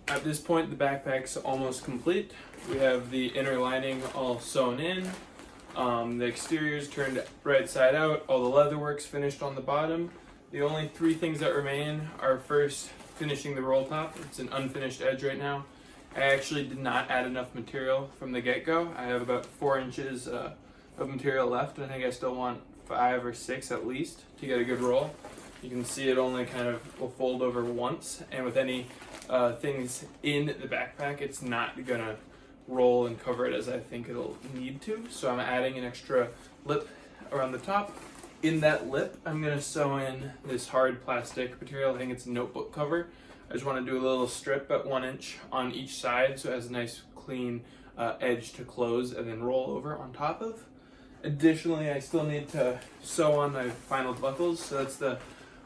at this point, the backpack's almost complete. We have the inner lining all sewn in. The exterior's turned right side out. All the leather work's finished on the bottom. The only three things that remain are first finishing the roll top. It's an unfinished edge right now. I actually did not add enough material from the get-go. I have about 4 inches of material left. I think I still want 5 or 6 at least to get a good roll. You can see it only kind of will fold over once, and with any things in the backpack, it's not gonna roll and cover it as I think it'll need to. So I'm adding an extra lip around the top. In that lip, I'm gonna sew in this hard plastic material. I think it's a notebook cover. I just want to do a little strip at 1 inch on each side so it has a nice clean edge to close and then roll over on top of. Additionally, I still need to sew on my final buckles. So that's the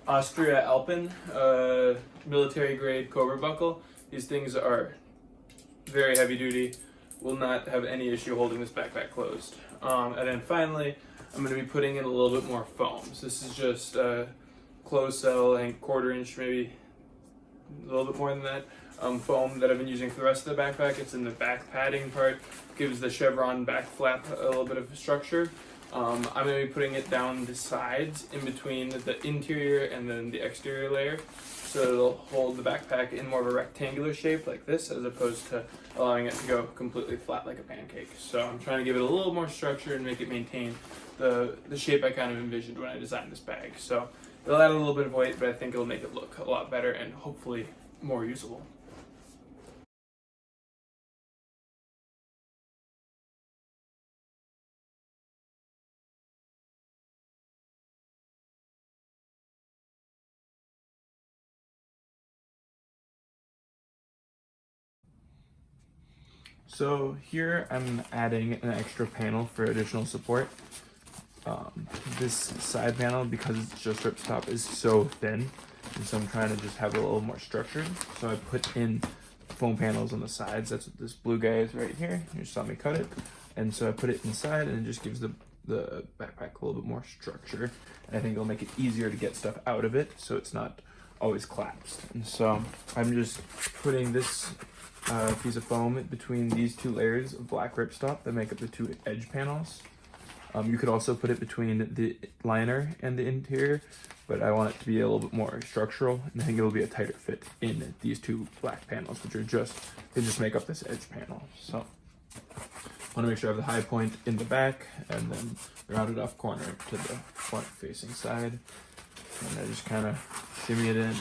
Austria Alpen military grade Cobra buckle. These things are very heavy duty, will not have any issue holding this backpack closed. And then finally, I'm going to be putting in a little bit more foam. So this is just closed cell, I think 1/4 inch, maybe a little bit more than that, foam that I've been using for the rest of the backpack. It's in the back padding part, gives the chevron back flap a little bit of structure. I'm going to be putting it down the sides in between the interior and then the exterior layer, so it'll hold the backpack in more of a rectangular shape like this, as opposed to allowing it to go completely flat like a pancake. So I'm trying to give it a little more structure and make it maintain the shape I kind of envisioned when I designed this bag. So it'll add a little bit of weight, but I think it'll make it look a lot better and hopefully more usable. So here I'm adding an extra panel for additional support. This side panel, because it's just Ripstop, is so thin, and so I'm trying to just have it a little more structured. So I put in foam panels on the sides. That's what this blue guy is right here. You saw me cut it. And so I put it inside, and it just gives the backpack a little bit more structure. And I think it'll make it easier to get stuff out of it, so it's not always collapsed. And so I'm just putting this piece of foam between these 2 layers of black Ripstop that make up the 2 edge panels. You could also put it between the liner and the interior, but I want it to be a little bit more structural, and I think it'll be a tighter fit in these 2 black panels, which are they just make up this edge panel. So I want to make sure I have the high point in the back, and then rounded off corner to the front facing side, and I just kind of shimmy it in.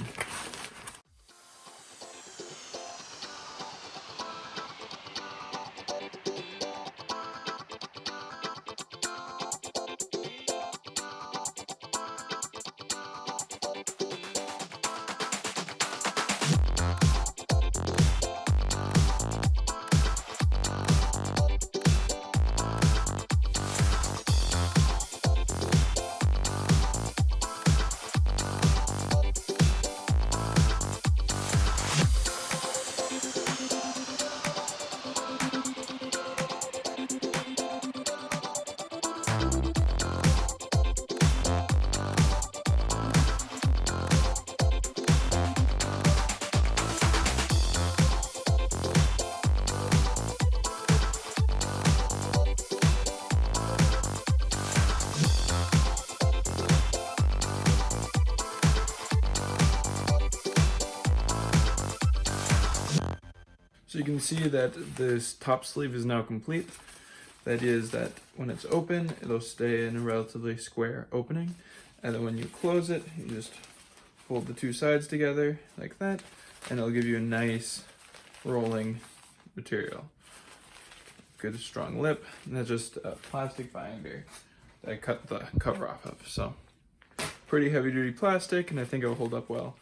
So you can see that this top sleeve is now complete. The idea is that when it's open, it'll stay in a relatively square opening. And then when you close it, you just fold the 2 sides together like that, and it'll give you a nice rolling material. Good strong lip, and that's just a plastic binder that I cut the cover off of. So pretty heavy duty plastic, and I think it'll hold up well